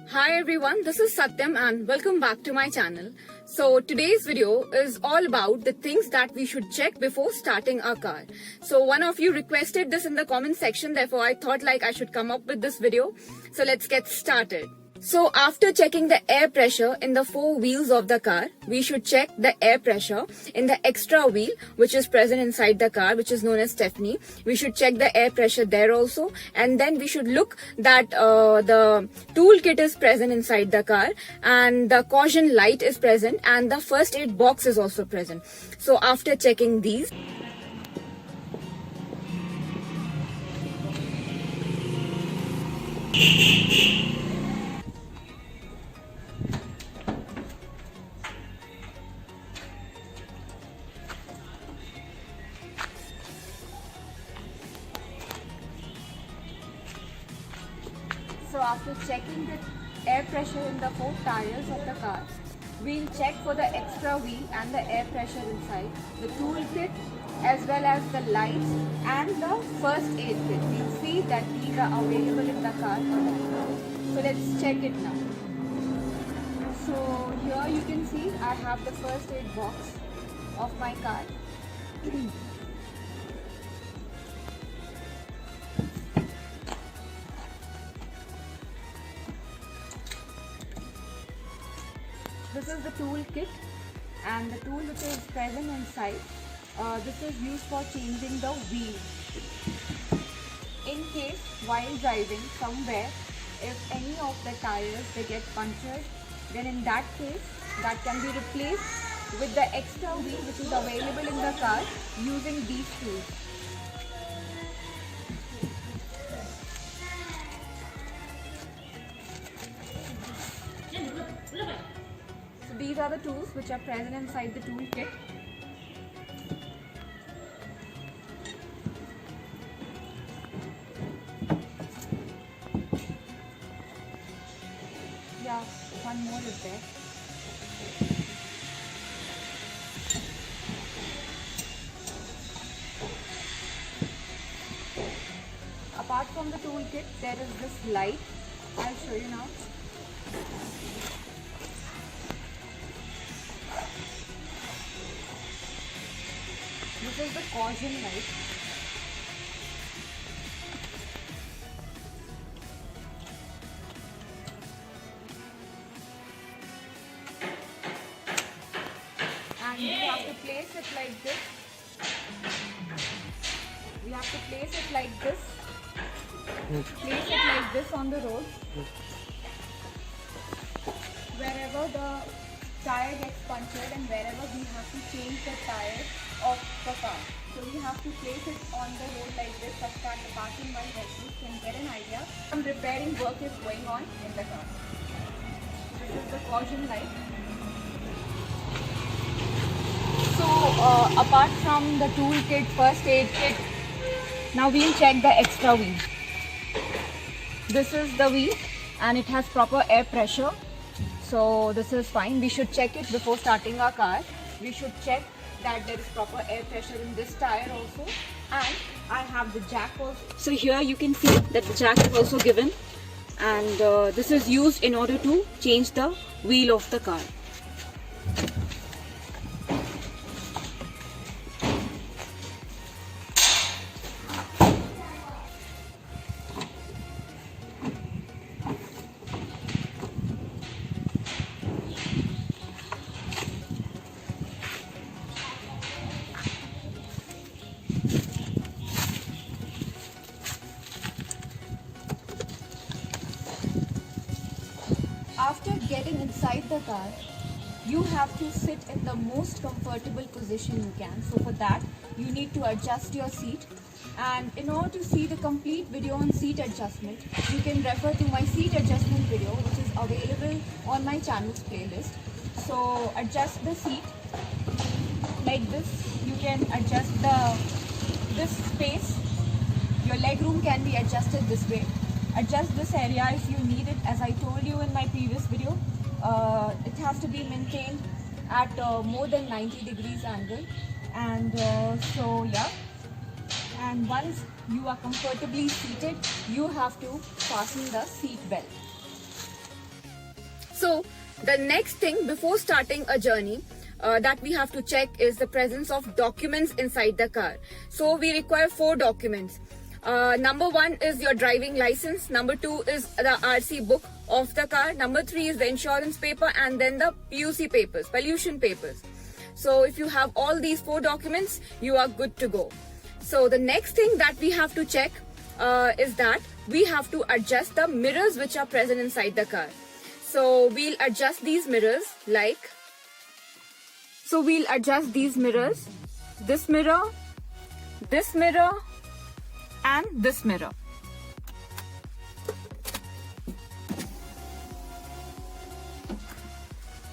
Hi everyone, this is Satyam and welcome back to my channel. So today's video is all about the things that we should check before starting our car. So one of you requested this in the comment section, therefore I thought I should come up with this video. So let's get started. So after checking the air pressure in the four wheels of the car, we should check the air pressure in the extra wheel which is present inside the car, which is known as Stephanie. We should check the air pressure there also, and then we should look that the toolkit is present inside the car and the caution light is present and the first aid box is also present. So after checking these, So after checking the air pressure in the four tires of the car, we'll check for the extra wheel and the air pressure inside, the toolkit as well as the lights and the first aid kit. We'll see that these are available in the car or not. So let's check it now. So here you can see I have the first aid box of my car. This is the tool kit and the tool which is present inside. This is used for changing the wheel. In case while driving somewhere, if any of the tires they get punctured, then in that case that can be replaced with the extra wheel which is available in the car using these tools. So these are the tools which are present inside the tool kit. Yeah, one more is there. Apart from the tool kit, there is this light. I'll show you now. This is the caution light. And we have to place it like this. We have to place it like this. Place it like this on the road. Wherever the tire gets punctured and wherever we have to change the tire of the car. So we have to place it on the road like this such that the passing by vehicles can get an idea some repairing work is going on in the car. This is the caution light. So apart from the tool kit, first aid kit, now we'll check the extra wheel. This is the wheel and it has proper air pressure. So this is fine. We should check it before starting our car. We should check that there is proper air pressure in this tire also, and I have the jack also. So here you can see that the jack is also given, and this is used in order to change the wheel of the car. After getting inside the car, you have to sit in the most comfortable position you can. So for that, you need to adjust your seat. And in order to see the complete video on seat adjustment, you can refer to my seat adjustment video, which is available on my channel's playlist. So adjust the seat like this. You can adjust this space. Your leg room can be adjusted this way. Adjust this area if you need it. As I told you in my previous video, it has to be maintained at more than 90 degrees angle, and so yeah, and once you are comfortably seated, you have to fasten the seat belt. So the next thing before starting a journey that we have to check is the presence of documents inside the car. So we require 4 documents. Number 1 is your driving license. Number 2 is the RC book of the car. Number 3 is the insurance paper, and then the PUC papers, pollution papers. So if you have all these 4 documents, you are good to go. So the next thing that we have to check is that we have to adjust the mirrors which are present inside the car. So we'll adjust these mirrors like. So we'll adjust these mirrors, this mirror, and this mirror.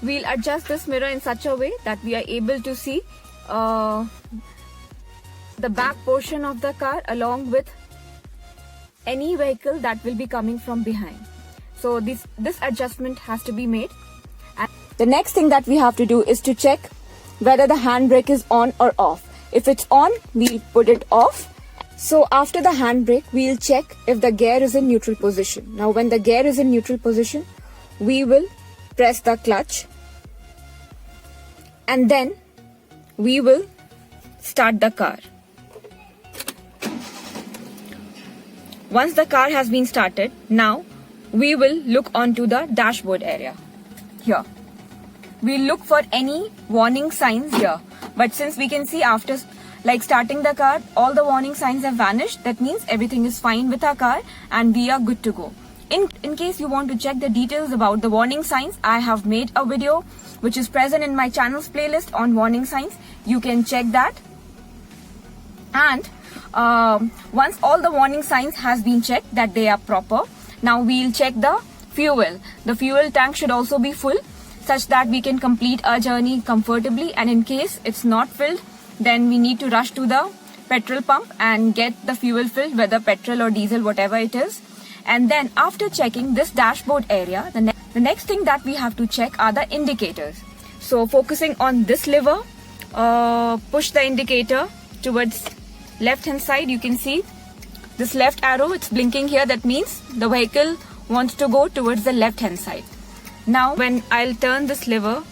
We'll adjust this mirror in such a way that we are able to see the back portion of the car along with any vehicle that will be coming from behind. So this adjustment has to be made. And the next thing that we have to do is to check whether the handbrake is on or off. If it's on, we'll put it off. So after the handbrake, we'll check if the gear is in neutral position. Now when the gear is in neutral position, we will press the clutch and then we will start the car. Once the car has been started, now we will look onto the dashboard area. Here, we'll look for any warning signs here. But since we can see after starting the car, all the warning signs have vanished. That means everything is fine with our car and we are good to go. In case you want to check the details about the warning signs, I have made a video which is present in my channel's playlist on warning signs. You can check that. And once all the warning signs has been checked that they are proper, now we'll check the fuel. The fuel tank should also be full such that we can complete our journey comfortably, and in case it's not filled, then we need to rush to the petrol pump and get the fuel filled, whether petrol or diesel, whatever it is. And then after checking this dashboard area, the next thing that we have to check are the indicators. So focusing on this lever, push the indicator towards left hand side. You can see this left arrow, it's blinking here. That means the vehicle wants to go towards the left hand side. Now when I'll turn this lever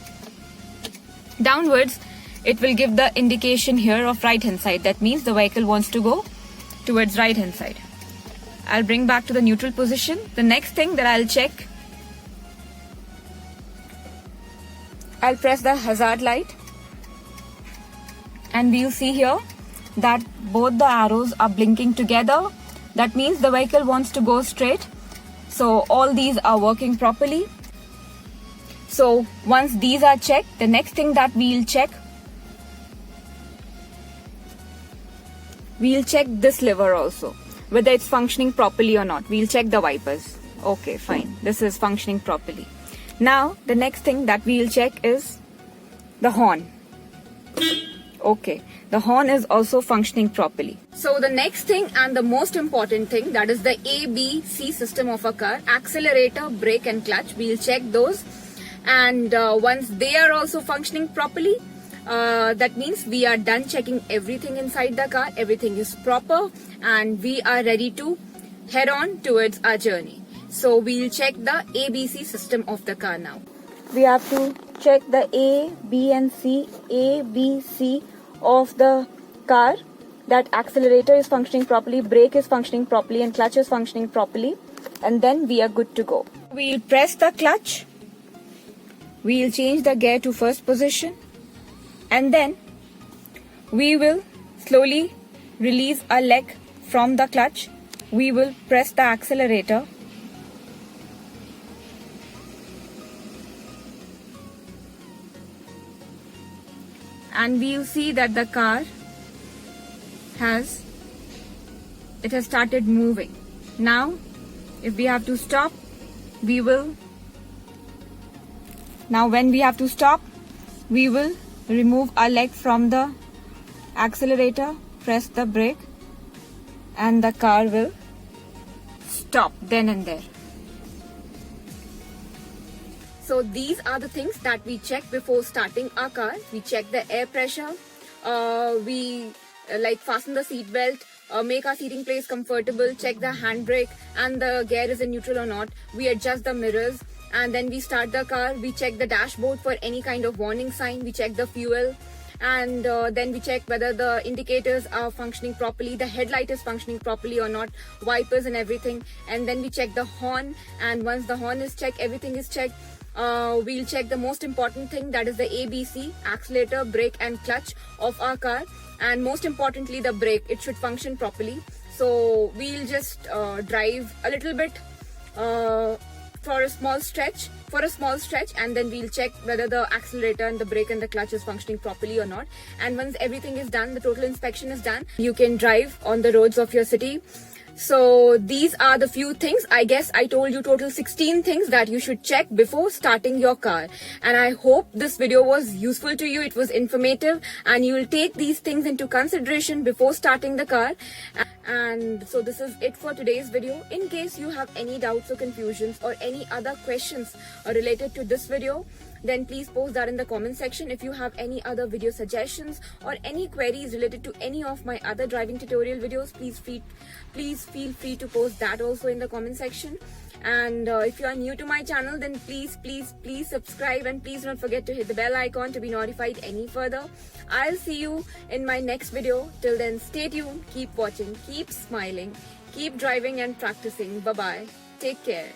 downwards, it will give the indication here of right hand side. That means the vehicle wants to go towards right hand side. I'll bring back to the neutral position. The next thing that I'll check, I'll press the hazard light and we'll see here that both the arrows are blinking together. That means the vehicle wants to go straight. So all these are working properly. So once these are checked, the next thing that we'll check this lever also, whether it's functioning properly or not. We'll check the wipers. Okay, fine. This is functioning properly. Now the next thing that we'll check is the horn. Okay, the horn is also functioning properly. So the next thing and the most important thing, that is the ABC system of a car: accelerator, brake and clutch. We'll check those, and once they are also functioning properly, that means we are done checking everything inside the car. Everything is proper and we are ready to head on towards our journey. So we'll check the ABC system of the car now. We have to check the A, B and C, A, B, C of the car, that accelerator is functioning properly, brake is functioning properly and clutch is functioning properly, and then we are good to go. We'll press the clutch, we'll change the gear to first position, and then we will slowly release our leg from the clutch. We will press the accelerator. And we'll see that the car has started moving. Now if we have to stop, we will. Now when we have to stop, we will remove our leg from the accelerator, press the brake, and the car will stop then and there. So these are the things that we check before starting our car. We check the air pressure, we fasten the seat belt, make our seating place comfortable, check the handbrake and the gear is in neutral or not. We adjust the mirrors, and then we start the car. We check the dashboard for any kind of warning sign. We check the fuel, and then we check whether the indicators are functioning properly, the headlight is functioning properly or not, wipers and everything. And then we check the horn, and once the horn is checked, everything is checked, we'll check the most important thing, that is the ABC, accelerator, brake and clutch of our car. And most importantly, the brake, it should function properly. So we'll just drive a little bit for a small stretch, and then we'll check whether the accelerator and the brake and the clutch is functioning properly or not. And once everything is done, the total inspection is done, you can drive on the roads of your city. So these are the few things. I guess I told you total 16 things that you should check before starting your car. And I hope this video was useful to you. It was informative, and you will take these things into consideration before starting the car. And so this is it for today's video. In case you have any doubts or confusions or any other questions related to this video, then please post that in the comment section. If you have any other video suggestions or any queries related to any of my other driving tutorial videos, please feel free to post that also in the comment section. And if you are new to my channel, then please subscribe, and please don't forget to hit the bell icon to be notified any further. I'll see you in my next video. Till then, stay tuned, keep watching, keep smiling, keep driving and practicing. Bye bye, take care.